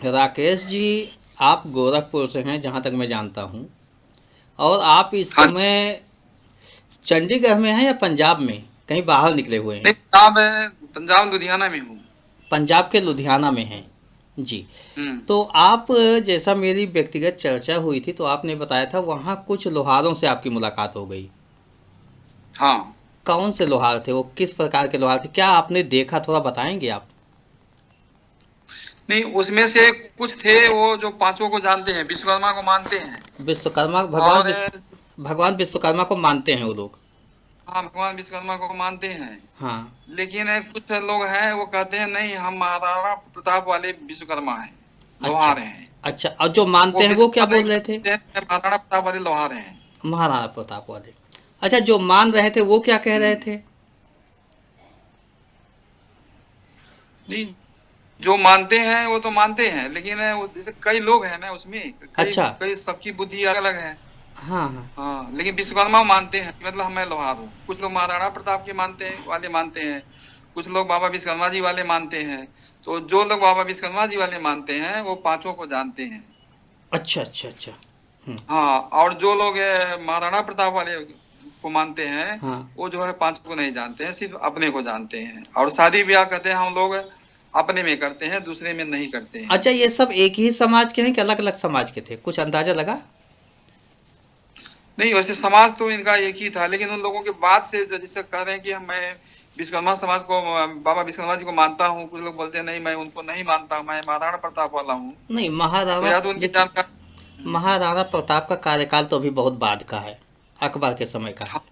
राकेश जी, आप गोरखपुर से हैं जहाँ तक मैं जानता हूँ, और आप इस हाँ। समय चंडीगढ़ में हैं या पंजाब में, कहीं बाहर निकले हुए नहीं, हैं? पंजाब लुधियाना में हूँ। पंजाब के लुधियाना में हैं। जी। हम्म। तो आप, जैसा मेरी व्यक्तिगत चर्चा हुई थी तो आपने बताया था वहाँ कुछ लोहारों से आपकी मुलाकात हो गई। हाँ। कौन से लोहार थे वो, किस प्रकार के लोहार थे, क्या आपने देखा, थोड़ा बताएंगे आप? नहीं, उसमें से कुछ थे वो जो पांचों को जानते हैं, विश्वकर्मा को मानते हैं। विश्वकर्मा, और भगवान विश्वकर्मा को मानते हैं वो लोग। हाँ, भगवान विश्वकर्मा को मानते हैं। हाँ। लेकिन कुछ लोग हैं वो कहते हैं नहीं, हम महाराणा प्रताप वाले विश्वकर्मा हैं, अच्छा। लोहार हैं। अच्छा, और जो वो मानते हैं वो क्या विश्वकर्मा नहीं बोल रहे थे? कहते हैं, महाराणा प्रताप वाले लोहार हैं। महाराणा प्रताप वाले। अच्छा, जो मान रहे थे वो क्या कह रहे हम्म। थे? जी, जो मानते हैं वो तो मानते हैं, लेकिन जैसे कई लोग हैं ना उसमें, कई अच्छा। कई सबकी बुद्धि अलग अलग है। हाँ हाँ। हाँ, लेकिन विश्वकर्मा मानते हैं, मतलब मैं लोहार हूँ। कुछ लोग महाराणा प्रताप के वाले मानते हैं। कुछ लोग बाबा विश्वकर्मा जी वाले मानते हैं। तो जो लोग बाबा विश्वकर्मा जी वाले मानते हैं वो पांचों को जानते हैं। अच्छा अच्छा अच्छा। हम्म। हाँ, और जो लोग महाराणा प्रताप वाले को मानते हैं, हाँ। वो जो है पांचों को नहीं जानते हैं, सिर्फ अपने को जानते हैं। और शादी ब्याह कहते हैं हम लोग अपने में करते हैं, दूसरे में नहीं करते हैं। अच्छा, ये सब एक ही समाज के हैं कि अलग अलग समाज के थे, कुछ अंदाजा लगा? नहीं, वैसे समाज तो इनका एक ही था, लेकिन उन लोगों के बाद से जैसे कह रहे हैं कि मैं विश्वकर्मा समाज को, बाबा विश्वकर्मा जी को मानता हूँ। कुछ लोग बोलते हैं नहीं, मैं उनको नहीं मानता, मैं महाराणा प्रताप वाला हूँ। नहीं, तो महाराणा, या तो उनकी देखिए, जानकारी। महाराणा प्रताप का कार्यकाल तो अभी बहुत बाद का है, अकबर के समय का है। हाँ।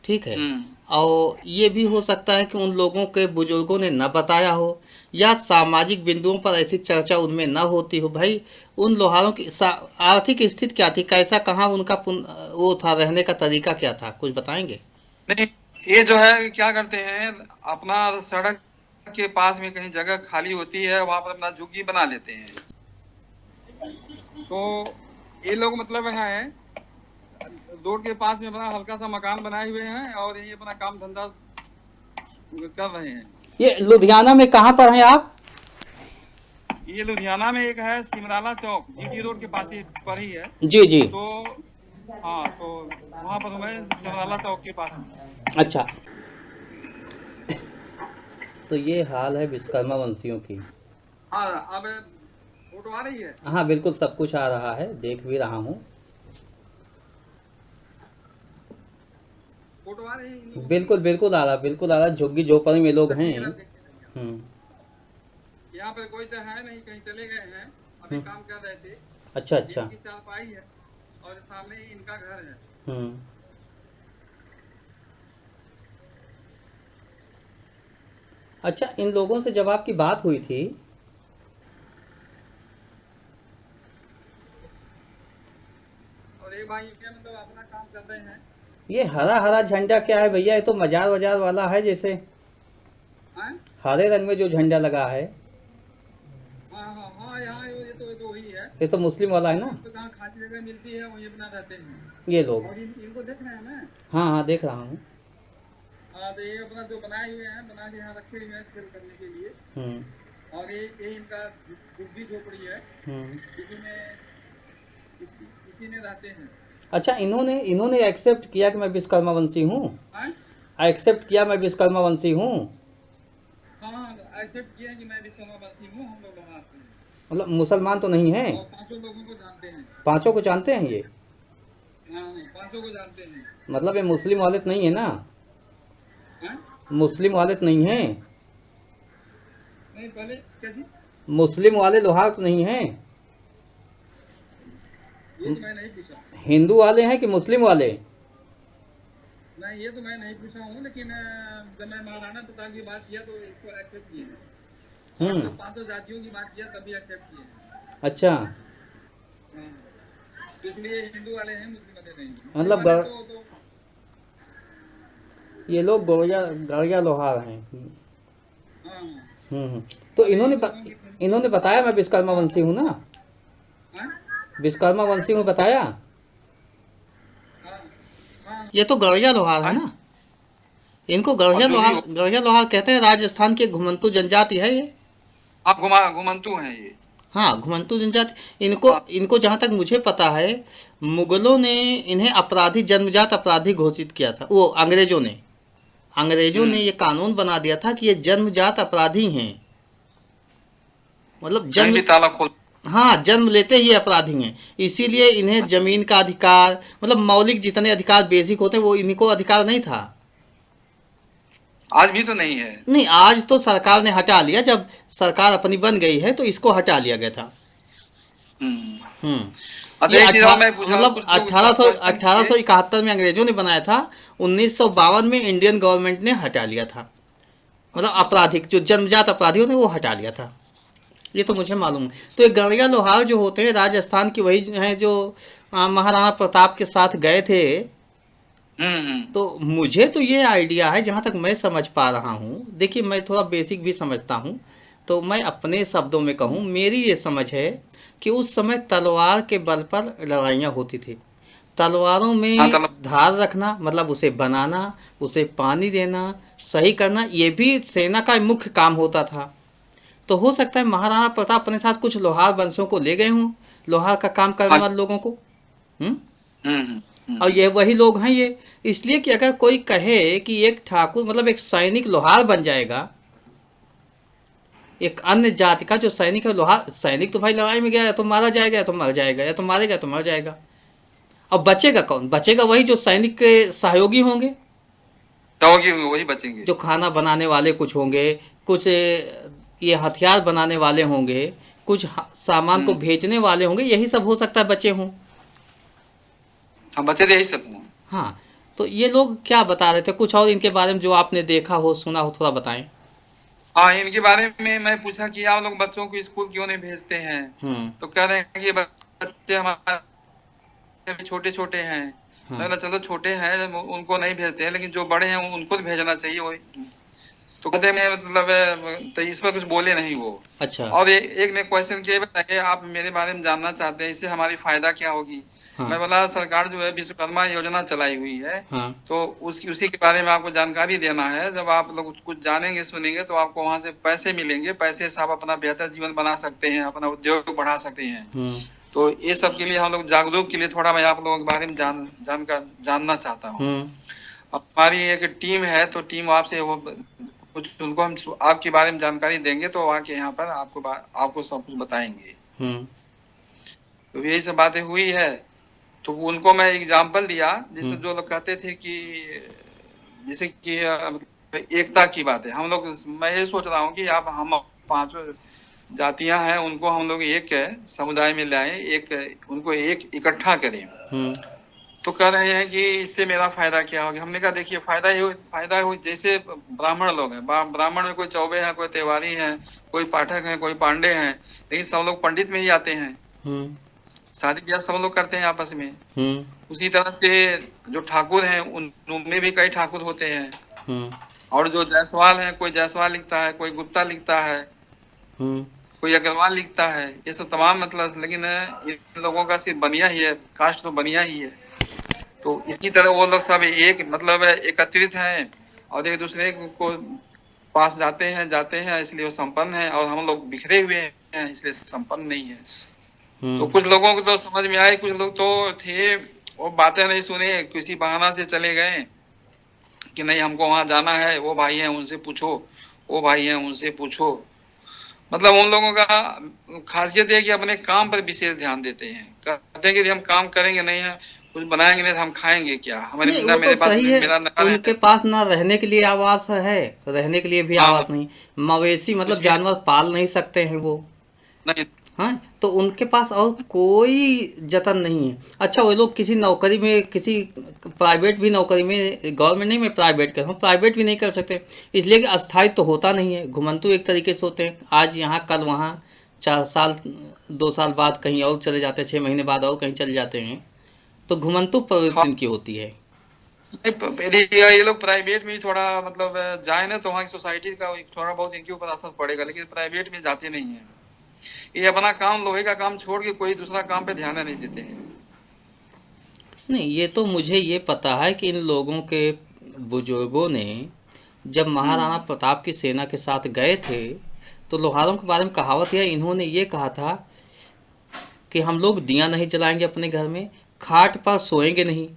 ठीक है। हम्म। और ये भी हो सकता है कि उन लोगों के बुजुर्गों ने न बताया हो, या सामाजिक बिंदुओं पर ऐसी चर्चा उनमें न होती हो। भाई, उन लोहारों की आर्थिक स्थिति क्या थी, कैसा, कहाँ उनका वो था, रहने का तरीका क्या था, कुछ बताएंगे? नहीं, ये जो है क्या करते हैं, अपना सड़क के पास में कहीं जगह खाली होती है, वहां पर अपना झुग्गी बना लेते हैं। तो ये लोग मतलब है रोड के पास में अपना हल्का सा मकान बनाए हुए हैं और यही अपना काम धंधा कर रहे हैं। ये लुधियाना में कहाँ पर हैं आप? ये लुधियाना में एक है सिमराला चौक, जीटी रोड के पास ही पर ही है। जी जी। तो हाँ, तो वहां पर हमें सिमराला चौक के पास में। अच्छा। तो ये हाल है विश्वकर्मा वंशियों की। हाँ, अब फोटो आ रही है। हाँ बिल्कुल, सब कुछ आ रहा है, देख भी रहा हूँ। फोटो आ रही है इन्हीं लोगों की। बिल्कुल बिल्कुल आ रहा, बिल्कुल आ रहा, झुग्गी झोपड़ी में लोग हैं। तस्वीर आप देखते रहिए। हम्म। यहाँ पर कोई तो है नहीं, कहीं चले गए हैं, अभी हम्म। काम कर रहे थे। अच्छा ये अच्छा। इनकी चारपाई है और सामने ही इनका घर है। हम्म। अच्छा, इन लोगों से जब आपकी बात हुई थी, और एक भाई ये मतलब अपना काम कर रहे हैं। ये हरा हरा झंडा क्या है भैया, ये तो मजार वजार वाला है जैसे। हैं? हरे रंग में जो झंडा लगा है, हाँ हाँ हाँ, यहाँ ये तो वही है। ये तो मुस्लिम वाला है और ना? इनको जहाँ खाली जगह मिलती है वहीं अपना रहते हैं। ये लोग। और इनको देख रहे हैं ना। हाँ हाँ, देख रहा हूँ। हाँ, तो ये अपना जो बनाए हुए हैं, बना के यहाँ रखे हुए हैं सेल करने के लिए। हम्म। और ये इनका झुग्गी झोपड़ी है। हम्म। इसी में रहते हैं। अच्छा, इन्होंने इन्होंने एक्सेप्ट किया कि मैं विश्वकर्मा वंशी हूँ? हैं? एक्सेप्ट किया मैं विश्वकर्मा वंशी हूँ? हाँ, एक्सेप्ट किया कि मैं विश्वकर्मावासी हूँ, हम लोग वहाँ आते हैं। मतलब मुसलमान तो नहीं हैं? और पांचों लोगों को जानते हैं। पांचों को जानते हैं ये? हाँ, पांचों को जानते हैं। मतलब ये मुस्लिम वाले तो नहीं है ना? हैं? मुस्लिम वाले तो नहीं हैं? नहीं, पहले क्या जी? मुस्लिम वाले लोहार तो नहीं हैं? ये तो मैं नहीं पूछा। हिंदू वाले हैं कि मुस्लिम वाले? नहीं, ये तो मैं नहीं पूछा हूँ, लेकिन जब मैं महाराणा प्रताप की बात किया तो इसको एक्सेप्ट किए हैं। और जब पांचों जातियों की बात किया तभी एक्सेप्ट किए हैं। अच्छा। हाँ, तो इसलिए हिंदू वाले हैं, मुस्लिम वाले नहीं। मुस्लिम मतलब वाले तो ये लोग गौरिया गौरिया लोहार हैं। हाँ हाँ। हम्म। तो अभी इन लोगों की इन्होंने बताया मैं विश्वकर्मा वंशी हूँ ना? हाँ विश्वकर्मा वंशी हूँ बताया? हाँ हाँ। ये तो गौरिया लोहार है हाँ, ना? इनको और जो भी हो, गौरिया लोहार कहते हैं, राजस्थान के घुमंतु जनजाति है ये। आप घुमंतु हैं ये। हाँ, घुमंतू जनजाति, इनको हाँ। इनको जहाँ तक मुझे पता है, मुगलों ने इन्हें अपराधी, जन्मजात अपराधी घोषित किया था। वो अंग्रेजों ने ये कानून बना दिया था कि ये जन्मजात अपराधी हैं, मतलब कहीं जन्म, भी ताला खोल। हाँ, जन्म लेते ही ये अपराधी हैं। इसीलिए इन्हें जमीन का अधिकार, मतलब मौलिक जितने अधिकार बेसिक होते हैं वो इनको अधिकार नहीं था। आज भी तो नहीं है। नहीं, आज तो सरकार ने हटा लिया, जब सरकार अपनी बन गई है तो इसको हटा लिया गया था। हम्म। हम्म। अच्छा, ये एक चीज और मैं पूछा, मतलब कुछ लोग इसका क्वेश्चन किए। 1871 में अंग्रेजों ने बनाया था, 1952 में इंडियन गवर्नमेंट ने हटा लिया था। मतलब अच्छा, अच्छा। आपराधिक जो जन्मजात अपराधियों ने वो हटा लिया था। ये तो मुझे अच्छा। मालूम है। तो ये गढ़िया लोहार जो होते हैं राजस्थान की, वही हैं जो महाराणा प्रताप के साथ गए थे। हम्म। तो मुझे तो ये आइडिया है, जहाँ तक मैं समझ पा रहा हूँ, देखिए मैं थोड़ा बेसिक भी समझता हूँ, तो मैं अपने शब्दों में कहूँ, मेरी ये समझ है कि उस समय तलवार के बल पर लड़ाइयाँ होती थी। तलवारों हाँ, में चलो। धार रखना, मतलब उसे बनाना, उसे पानी देना, सही करना, ये भी सेना का मुख्य काम होता था। तो हो सकता है महाराणा प्रताप अपने साथ कुछ लोहार वंशों को ले गए हों, लोहार का काम करने हाँ। वाले लोगों को। हम्म। और हम्म। ये वही लोग हैं ये। इसलिए कि अगर कोई कहे कि एक ठाकुर, मतलब एक सैनिक लोहार बन जाएगा, एक अन्य जाति का जो सैनिक है लोहार, सैनिक तो भाई लड़ाई में गया, या तो मारा जाएगा या तो मर जाएगा, या तो मारेगा तो मर जाएगा। अब बचेगा कौन? बचेगा वही जो सैनिक के सहयोगी होंगे, तो वही बचेंगे। जो खाना बनाने वाले कुछ होंगे, कुछ ये हथियार बनाने वाले होंगे, कुछ सामान को हम्म। भेजने वाले होंगे, यही सब हो सकता है बचे हों। हम बचे थे यही सब हुआ। हाँ, तो ये लोग क्या बता रहे थे, कुछ और इनके बारे में जो आपने देखा हो, सुना हो, थोड़ा बताएं। हाँ, इनके बारे में मैं पूछा कि आप लोग बच्चों को स्कूल क्यों नहीं भेजते हैं। हम्म। तो कह रहे हैं कि ये बच्चे हमारे अभी छोटे छोटे हैं। हाँ। मैं बोला चलो छोटे हैं उनको नहीं भेजते हैं, लेकिन जो बड़े हैं उनको तो भेजना चाहिए। वही तो कहते हैं, मतलब तो इस पर कुछ बोले नहीं वो। अच्छा। और एक ने क्वेश्चन किया, बताइए आप मेरे बारे में जानना चाहते हैं, इससे हमारी फायदा क्या होगी। हाँ। मैं बोला सरकार जो है विश्वकर्मा योजना चलाई हुई है, हाँ। तो उसी के बारे में आपको जानकारी देना है। जब आप लोग कुछ जानेंगे सुनेंगे तो आपको वहां से पैसे मिलेंगे, पैसे से आप अपना बेहतर जीवन बना सकते हैं, अपना उद्योग बढ़ा सकते हैं। हम्म। तो ये सब के लिए हम लोग जागरूक के लिए थोड़ा मैं आप लोगों के बारे में जानना चाहता हूँ। हम्म। हमारी एक टीम है, तो टीम आपसे वो कुछ उनको हम आपके बारे में जानकारी देंगे, तो आके यहाँ पर आपको सब कुछ बताएंगे। हम्म। तो यही सब बातें हुई है। तो उनको मैं एग्जाम्पल दिया, जिससे हम्म। जो लोग कहते थे कि जैसे कि एकता की बात है, हम लोग, मैं ये सोच रहा हूँ कि आप हम पांचों जातियां हैं उनको हम लोग एक समुदाय में लाएं, उनको एक इकट्ठा करें। हम्म। तो कह रहे हैं कि इससे मेरा फायदा क्या होगा। हमने कहा देखिए फायदा हो, जैसे ब्राह्मण लोग हैं, ब्राह्मण में कोई चौबे हैं, कोई तिवारी हैं, कोई पाठक हैं, कोई पांडे हैं, लेकिन सब लोग पंडित में ही आते हैं। हम्म। शादी ब्याह सब लोग करते हैं आपस में। हम्म। उसी तरह से जो ठाकुर हैं उनमें भी कई ठाकुर होते हैं। हम्म। और जो जायसवाल हैं, कोई जायसवाल लिखता है, कोई गुप्ता लिखता है, हम्म। कोई अग्रवाल लिखता है। ये सब तमाम मतलब, लेकिन इन लोगों का सिर्फ बनिया ही है, कास्ट तो बनिया ही है। तो इसी तरह वो लोग सब एक मतलब एकत्रित हैं और एक दूसरे को पास जाते हैं, इसलिए वो संपन्न है। और हम लोग बिखरे हुए हैं, इसलिए संपन्न नहीं है। तो हम्म। कुछ लोगों को तो समझ में आए, कुछ लोग तो थे वो बातें नहीं सुने, किसी बहाना से चले गए कि नहीं हमको वहां जाना है, वो भाई हैं उनसे पूछो, वो भाई हैं उनसे पूछो। मतलब उन लोगों का खासियत है कि अपने काम पर विशेष ध्यान देते हैं। कहते हैं कि यदि हम काम करेंगे नहीं है, कुछ बनाएंगे नहीं तो हम खाएंगे क्या, हमारे नहीं, ना वो तो मेरे पास सही है। मेरा नगर है। उनके पास ना रहने के लिए आवास है, रहने के लिए भी हाँ, आवास नहीं। मवेशी, कुछ मतलब भी जानवर पाल नहीं सकते हैं वो। नहीं। हाँ, तो उनके पास और कोई जतन नहीं है। अच्छा, वो लोग किसी नौकरी में, किसी प्राइवेट भी नौकरी में, गवर्नमेंट नहीं, मैं प्राइवेट कर रहा हूँ, प्राइवेट भी नहीं कर सकते, इसलिए कि अस्थायी तो होता नहीं है। घुमंतु एक तरीके से होते हैं, आज यहाँ कल वहाँ, 4 साल 2 साल बाद कहीं और चले जाते हैं, 6 महीने बाद और कहीं चले जाते हैं। तो घुमंतु प्रवृत्ति हाँ, इनकी होती है। यदि ये लोग प्राइवेट में थोड़ा मतलब जाए ना, तो वहाँ की सोसाइटी का थोड़ा बहुत इनके ऊपर असर पड़ेगा, लेकिन प्राइवेट में जाते नहीं है। ये अपना काम, लोहे का काम छोड़ के कोई दूसरा काम पे ध्यान नहीं देते हैं। नहीं, ये तो मुझे ये पता है कि इन लोगों के बुजुर्गों ने जब महाराणा हम्म। प्रताप की सेना के साथ गए थे, तो लोहारों के बारे में कहावत है, इन्होंने ये कहा था कि हम लोग दिया नहीं जलाएंगे अपने घर में, खाट पर सोएंगे नहीं।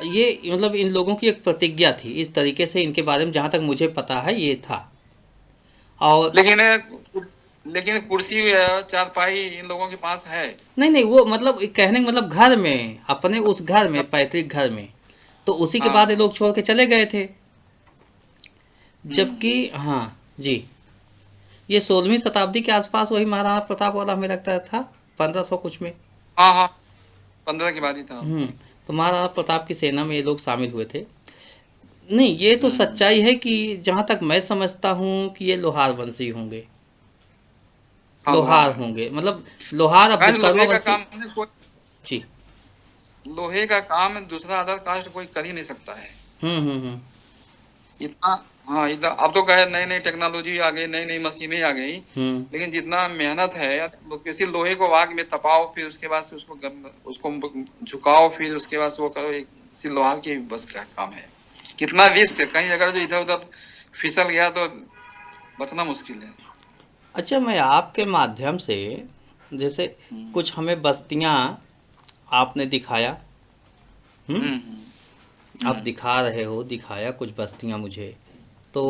ये मतलब इन लोगों की एक प्रतिज्ञा थी, इस तरीके से इनके बारे में जहाँ तक मुझे पता है ये था। और लेकिन कुर्सी चारपाई इन लोगों के पास है। नहीं, वो मतलब कहने का मतलब घर में, अपने उस घर में, पैतृक घर में, तो उसी के बाद ये लोग छोड़ के चले गए थे। जबकि हाँ जी, ये 16वीं शताब्दी के आसपास वही महाराणा प्रताप वाला हमें लगता था, 1500 कुछ में। हाँ 15 की बात ही था। तो महाराणा प्रताप की सेना में ये लोग शामिल हुए थे। नहीं, ये तो सच्चाई है कि जहाँ तक मैं समझता हूँ कि ये लोहार वंशी होंगे। लोहार होंगे, मतलब लोहार अब विश्वकर्मा वंशी जी। लोहे का काम दूसरा अदर कास्ट कोई कर ही नहीं सकता है। इतना हाँ, इतना अब तो कहे नई नई टेक्नोलॉजी आ गई, नई नई मशीनें आ गई, लेकिन जितना मेहनत है, किसी लोहे को आग में तपाओ, फिर उसके बाद से उसको झुकाओ, फिर उसके बाद से वो करो, किसी लोहार के बस का काम है। कितना रिस्क, कहीं अगर जो इधर उधर फिसल गया तो बचना मुश्किल है। अच्छा, मैं आपके माध्यम से जैसे कुछ हमें बस्तियां आपने दिखाया, आप दिखा रहे हो, दिखाया कुछ बस्तियां मुझे, तो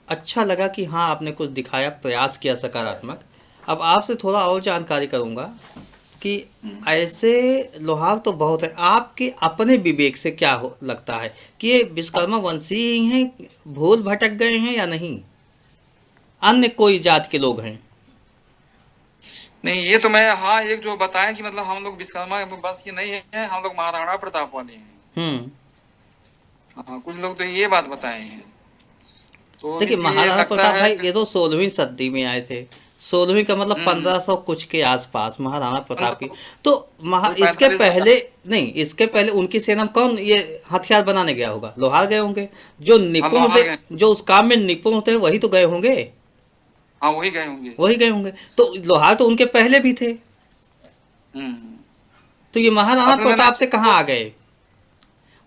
अच्छा लगा कि हाँ आपने कुछ दिखाया, प्रयास किया सकारात्मक। अब आपसे थोड़ा और जानकारी करूँगा कि ऐसे लोहार तो बहुत है, आपके अपने विवेक से क्या लगता है कि ये विश्वकर्मा वंशी ही हैं, भूल भटक गए हैं या नहीं, अन्य कोई जात के लोग हैं? नहीं, ये तो मैं हाँ एक जो बताया कि मतलब हम लोग विश्वकर्मा वंश के नहीं है, हम लोग महाराणा प्रताप वाले हैं। हाँ, कुछ लोग तो ये बात बताए हैं। तो देखिए महाराणा प्रताप भाई ये तो 16वीं सदी में आए थे, 16वीं का मतलब 1500 कुछ के आसपास महाराणा प्रताप की। तो इसके पहले नहीं, इसके पहले उनकी सेना में कौन ये हथियार बनाने गया होगा? लोहार गए होंगे, जो निपुण होते, जो उस काम में निपुण होते हैं वही तो गए होंगे। हाँ, वही गए होंगे, वही गए होंगे। तो लोहार तो उनके पहले भी थे। तो ये महाराणा प्रताप से कहाँ आ गए?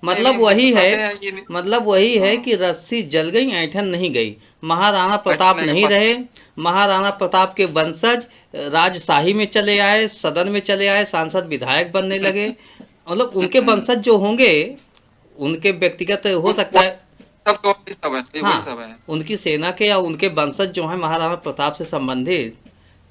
मतलब वही है, मतलब वही है कि रस्सी जल गई, ऐंठन नहीं गई। महाराणा प्रताप नहीं रहे, महाराणा प्रताप के वंशज राजशाही में चले आए, सदन में चले आए, सांसद विधायक बनने लगे। मतलब उनके वंशज जो होंगे, उनके व्यक्तिगत हो सकता है, हाँ, उनकी सेना के या उनके वंशज जो हैं महाराणा प्रताप से संबंधित,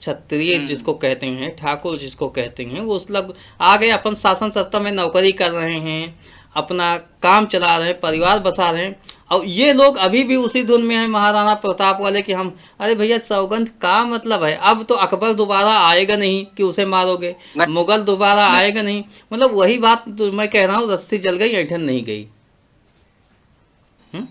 क्षत्रिय जिसको कहते हैं, ठाकुर जिसको कहते हैं, वो उस लग आ गए, अपन शासन सत्ता में नौकरी कर रहे हैं, अपना काम चला रहे हैं, परिवार बसा रहे हैं। और ये लोग अभी भी उसी धुन में हैं महाराणा प्रताप वाले कि हम, अरे भैया सौगंध का मतलब है, अब तो अकबर दोबारा आएगा नहीं कि उसे मारोगे, मुगल दोबारा आएगा नहीं। मतलब वही बात तो मैं कह रहा हूँ, रस्सी जल गई, ऐंठन नहीं गई।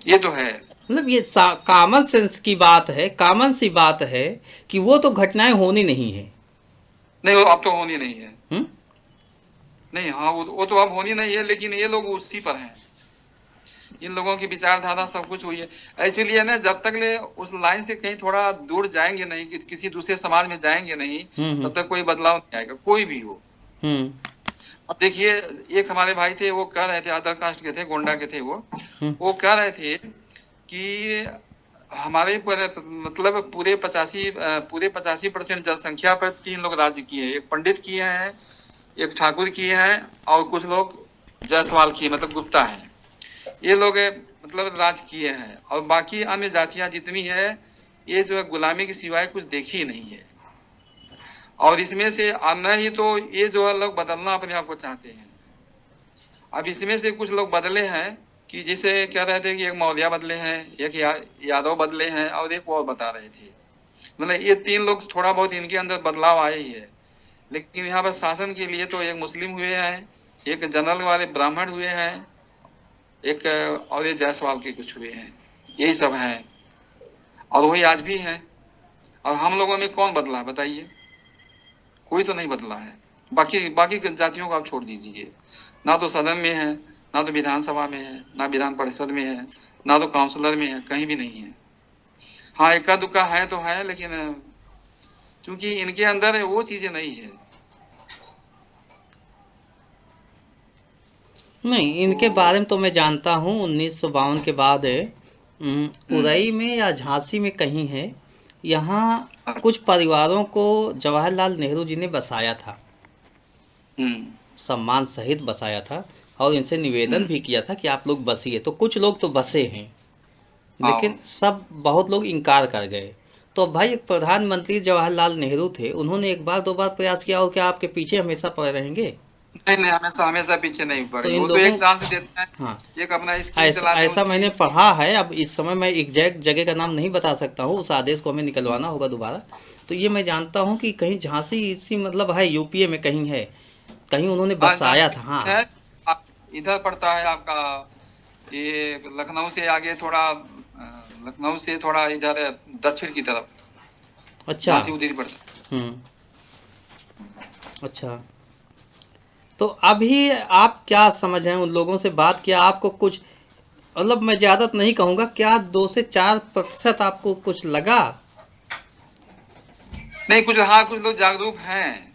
ये तो है, मतलब ये कॉमन सेंस की बात है, कॉमन सी बात है कि वो तो घटनाएं होनी नहीं है। नहीं, वो अब तो होनी नहीं है। नहीं, हाँ, वो तो अब होनी नहीं है, लेकिन ये लोग उसी पर हैं। इन लोगों की विचारधारा सब कुछ हुई है। इसलिए ना, जब तक ले उस लाइन से कहीं थोड़ा दूर जाएंगे नहीं, कि किसी दूसरे समाज में जाएंगे नहीं, तब तक कोई बदलाव नहीं आएगा, कोई भी हो। अब देखिए, एक हमारे भाई थे, वो कह रहे थे, अदर कास्ट के थे, गोंडा के थे, वो कह रहे थे कि हमारे मतलब पूरे 85% जनसंख्या पर 3 लोग राज्य किए, एक पंडित किए हैं, एक ठाकुर किए हैं, और कुछ लोग जायसवाल किए, मतलब गुप्ता है। ये लोग मतलब राज किए हैं, और बाकी अन्य जातियां जितनी है, ये जो है गुलामी के सिवाय कुछ देखी ही नहीं है। और इसमें से न ही तो ये जो है लोग बदलना अपने आप को चाहते हैं। अब इसमें से कुछ लोग बदले हैं, कि जैसे कह रहे थे कि एक मौलिया बदले हैं, एक यादव बदले हैं, और एक और बता रहे थे। मतलब ये 3 लोग थोड़ा बहुत इनके अंदर बदलाव आए ही है। लेकिन यहाँ पर शासन के लिए तो एक मुस्लिम हुए हैं, एक जनरल वाले ब्राह्मण हुए हैं, एक और ये जायसवाल के कुछ हुए हैं, यही सब हैं। और वही आज भी हैं। और हम लोगों में कौन बदला है बताइए? कोई तो नहीं बदला है। बाकी जातियों को आप छोड़ दीजिए, ना तो सदन में है, ना तो विधानसभा में है, ना विधान परिषद में है, ना तो काउंसलर में है, कहीं भी नहीं है। हाँ, इक्का दुक्का है तो है, लेकिन क्योंकि इनके अंदर वो चीजें नहीं है। नहीं, इनके बारे में तो मैं जानता हूँ, 1952 के बाद उरई में या झांसी में कहीं है, यहाँ कुछ परिवारों को जवाहरलाल नेहरू जी ने बसाया था, सम्मान सहित बसाया था, और इनसे निवेदन भी किया था कि आप लोग बसिए। तो कुछ लोग तो बसे हैं, लेकिन बहुत लोग इनकार कर गए। तो भाई एक प्रधानमंत्री जवाहरलाल नेहरू थे, उन्होंने एक बार दो बार प्रयास किया, और क्या आपके पीछे हमेशा पड़े रहेंगे? नहीं, हमेशा पीछे नहीं तो पड़ेंगे। इन वो तो लोगों एक चांस देते हैं, हाँ, एक अपना स्कीम चलाते हैं। ऐसा मैंने पढ़ा है। अब इस समय मैं एग्जैक्ट जगह का नाम नहीं बता सकता हूँ, उस आदेश को हमें निकलवाना होगा दोबारा। तो ये मैं जानता हूँ कि कहीं झांसी इसी मतलब है, यूपीए में कहीं है, कहीं उन्होंने बसाया था। हाँ, इधर पड़ता है आपका, ये लखनऊ से आगे थोड़ा, लखनऊ से थोड़ा इधर दक्षिण की तरफ। अच्छा, झांसी उधर पड़ता है। अच्छा, तो अभी आप क्या समझ हैं? उन लोगों से बात किया, आपको कुछ मतलब, मैं ज़्यादा नहीं कहूँगा, क्या 2 से 4% आपको कुछ लगा? नहीं, कुछ लोग जागरूक हैं।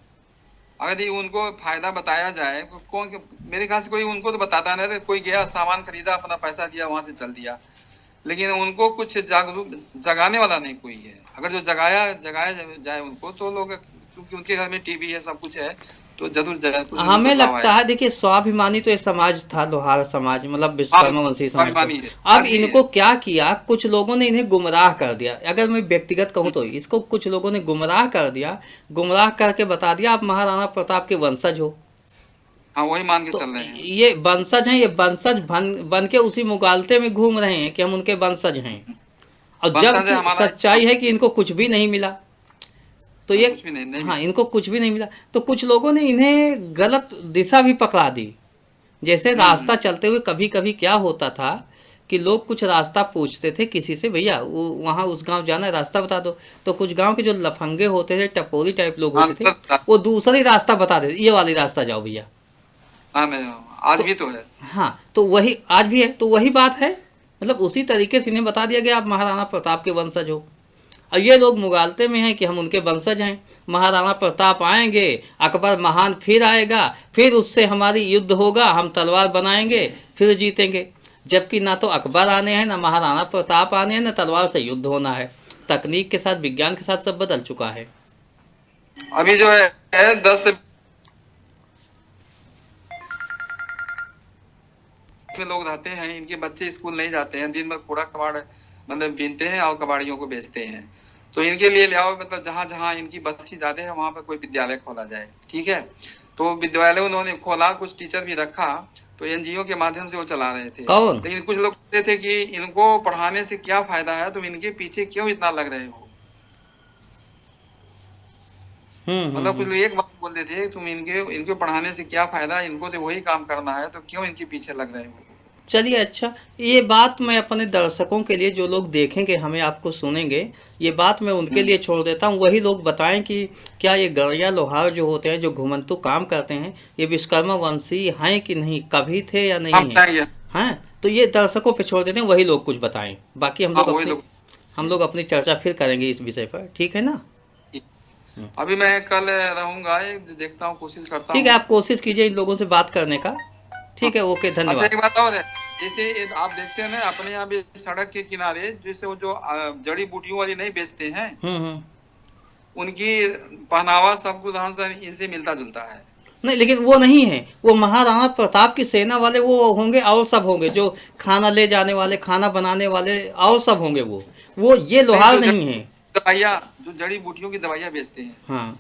अगर ये उनको फायदा बताया जाए, कौन, मेरे ख्याल से कोई उनको तो बताता नहीं। कोई गया, सामान खरीदा, अपना पैसा दिया, वहां से चल दिया, लेकिन उनको कुछ जागरूक जगाने वाला नहीं कोई है। अगर जो जगाया जाए उनको, तो लोग, क्योंकि उनके घर में टीवी है, सब कुछ है, तो जरूर हमें लगता है, देखिए स्वाभिमानी तो ये समाज था, लोहार समाज, मतलब विश्वकर्मा वंशी समाज था। अब इनको क्या किया, कुछ लोगों ने इन्हें गुमराह कर दिया। अगर मैं व्यक्तिगत कहूँ तो इसको कुछ लोगों ने गुमराह कर दिया, गुमराह करके बता दिया आप महाराणा प्रताप के वंशज हो। हाँ, वही मान के तो चल रहे हैं। ये वंशज हैं, ये वंशज बन के उसी मुगालते में घूम रहे हैं कि हम उनके वंशज हैं, और जब सच्चाई है कि इनको कुछ भी नहीं मिला। तो ये कुछ भी नहीं हाँ, इनको कुछ भी नहीं मिला। तो कुछ लोगों ने इन्हें गलत दिशा भी पकड़ा दी। जैसे रास्ता चलते हुए कभी कभी क्या होता था कि लोग कुछ रास्ता पूछते थे किसी से, भैया वो वहाँ उस गांव जाना है, रास्ता बता दो। तो कुछ गांव के जो लफंगे होते थे, टपोरी टाइप लोग होते थे, वो दूसरा ही रास्ता बता देते, ये वाली रास्ता जाओ भैया। आज भी तो है। हाँ, तो वही आज भी है। तो वही बात है, मतलब उसी तरीके से इन्हें बता दिया गया आप महाराणा प्रताप के वंशज हो, और ये लोग मुगालते में हैं कि हम उनके वंशज हैं। महाराणा प्रताप आएंगे, अकबर महान फिर आएगा, फिर उससे हमारी युद्ध होगा, हम तलवार बनाएंगे, फिर जीतेंगे। जबकि ना तो अकबर आने हैं, ना महाराणा प्रताप आने हैं, ना तलवार से युद्ध होना है। तकनीक के साथ, विज्ञान के साथ सब बदल चुका है। अभी जो है 10 में लोग रहते हैं, इनके बच्चे स्कूल नहीं जाते हैं, दिन भर कूड़ा कबाड़ मतलब बीनते हैं और कबाड़ियों को बेचते हैं। तो इनके लिए ले आओ, मतलब जहां जहां इनकी बस्ती ज्यादा है वहां पर कोई विद्यालय खोला जाए, ठीक है। तो विद्यालय उन्होंने खोला, कुछ टीचर भी रखा, तो एनजीओ के माध्यम से वो चला रहे थे। लेकिन कुछ लोग कहते थे कि इनको पढ़ाने से क्या फायदा है, तुम इनके पीछे क्यों इतना लग रहे हो। मतलब कुछ लोग एक बात बोलते थे, तुम इनको पढ़ाने से क्या फायदा, इनको तो वही काम करना है, तो क्यों इनके पीछे लग रहे हो। चलिए, अच्छा, ये बात मैं अपने दर्शकों के लिए, जो लोग देखेंगे हमें, आपको सुनेंगे, ये बात मैं उनके लिए छोड़ देता हूँ। वही लोग बताएं कि क्या ये गड़िया लोहार जो होते हैं, जो घुमंतु काम करते हैं, ये विश्वकर्मा वंशी हैं कि नहीं, कभी थे या नहीं है, हैं? तो ये दर्शकों पे छोड़ देते हैं, वही लोग कुछ बताएं। बाकी हम लोग अपनी चर्चा फिर करेंगे इस विषय पर, ठीक है ना। अभी मैं कल रहूंगा, देखता हूँ, कोशिश करता हूँ। ठीक है, आप कोशिश कीजिए इन लोगों से बात करने का। ठीक है, ओके, धन्यवाद। अच्छा, एक बात और है, जैसे आप देखते हैं ना अपने यहाँ भी सड़क के किनारे, जैसे वो जो जड़ी बूटियों वाली नहीं बेचते हैं, उनकी पहनावा सब कुछ इनसे मिलता जुलता है। नहीं, लेकिन वो नहीं है, वो महाराणा प्रताप की सेना वाले वो होंगे, और सब होंगे जो खाना ले जाने वाले, खाना बनाने वाले, और सब होंगे वो ये लोहार नहीं है। दवाइयाँ, जो जड़ी बूटियों की दवाइयाँ बेचते हैं, हाँ,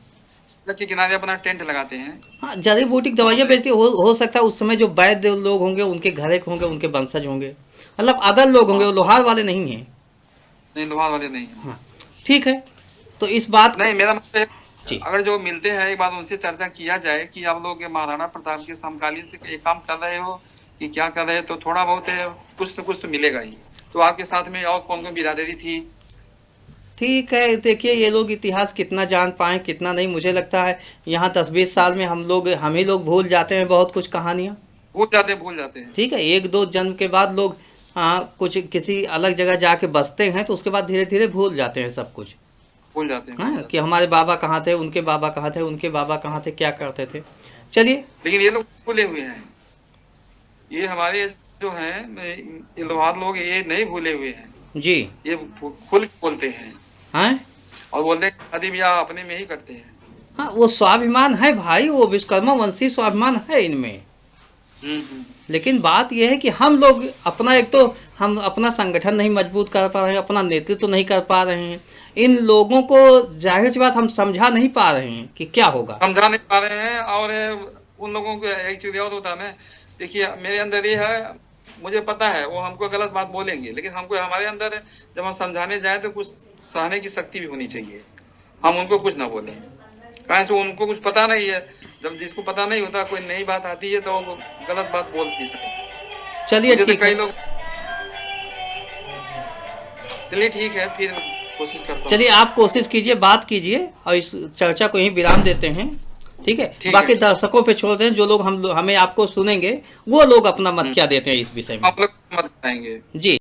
सड़क के किनारे अपना टेंट लगाते हैं। हाँ, जड़ी बूटी की दवाइयाँ बेचती हो सकता है उस समय जो वैद्य लोग होंगे, उनके घर एक होंगे, उनके वंशज होंगे, मतलब अदर लोग होंगे, वो लोहार वाले नहीं है। नहीं, लोहार वाले नहीं है। हाँ, ठीक है। तो इस बात नहीं, मेरा मतलब अगर जो मिलते हैं, एक बार उनसे चर्चा किया जाए कि आप लोग महाराणा प्रताप के समकालीन से एक काम कर रहे हो कि क्या कर रहे हैं, तो थोड़ा बहुत है, कुछ तो मिलेगा ही। तो आपके साथ में और कौन कौन बिरादरी थी। ठीक है, देखिए ये लोग इतिहास कितना जान पाए कितना नहीं, मुझे लगता है यहाँ 10-20 साल में हम ही लोग भूल जाते हैं बहुत कुछ कहानियाँ, भूल जाते हैं। ठीक है, 1-2 जन्म के बाद लोग कुछ किसी अलग जगह जाके बसते हैं, तो उसके बाद धीरे धीरे भूल जाते हैं, सब कुछ भूल जाते हैं कि हमारे बाबा कहाँ थे, उनके बाबा कहाँ थे, उनके बाबा कहाँ थे, क्या करते थे। चलिए, लेकिन ये लोग भूले हुए हैं, ये हमारे जो हैं लोहार लोग, ये नहीं भूले हुए हैं जी, ये खुल बोलते हैं। हैं और बोलते हैं शादी ब्याह अपने में ही करते हैं। हाँ, वो स्वाभिमान है भाई, वो विश्वकर्मा वंशी स्वाभिमान है इनमें। लेकिन बात यह है कि हम लोग अपना, एक तो हम अपना संगठन नहीं मजबूत कर पा रहे हैं, अपना नेतृत्व तो नहीं कर पा रहे हैं, इन लोगों को जाहिर सी बात हम समझा नहीं पा रहे हैं कि क्या होगा, समझा नहीं पा रहे हैं। और उन लोगों को एक चीज और होता है, देखिए मेरे अंदर ये है, मुझे पता है वो हमको गलत बात बोलेंगे, लेकिन हमको हमारे अंदर जब हम समझाने जाए तो कुछ सहने की शक्ति भी होनी चाहिए, हम उनको कुछ ना बोले, कहीं से उनको कुछ पता नहीं है। जब जिसको पता नहीं होता, कोई नई बात आती है तो वो गलत बात बोल नहीं सकते। चलिए ठीक कई है, लोग, चलिए ठीक है, फिर कोशिश करता हूँ। चलिए आप कोशिश कीजिए, बात कीजिए और इस चर्चा को यहीं विराम देते हैं, ठीक है। ठीक बाकी है। दर्शकों पे छोड़ दें, जो लोग हमें आपको सुनेंगे वो लोग अपना मत क्या देते हैं इस विषय में। आप लोग मत बताएंगे। जी।